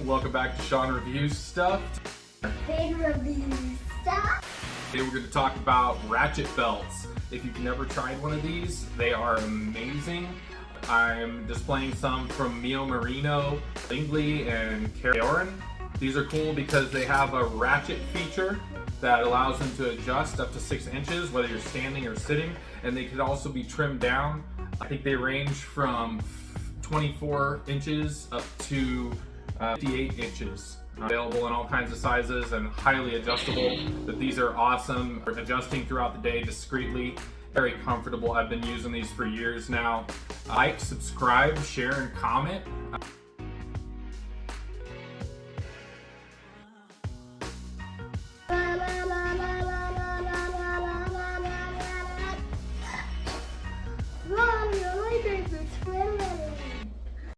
Welcome back to Sean Reviews Stuff. Today we're going to talk about Ratchet belts. If you've never tried one of these, they are amazing. I'm displaying some from Mio Marino, Bingley, and Karen. These are cool because they have a ratchet feature that allows them to adjust up to 6 inches, whether you're standing or sitting, and they can also be trimmed down. I think they range from 24 inches up to 58 inches. Available in all kinds of sizes and highly adjustable. But these are awesome for adjusting throughout the day discreetly. Very comfortable. I've been using these for years now. Like, subscribe, share, and comment.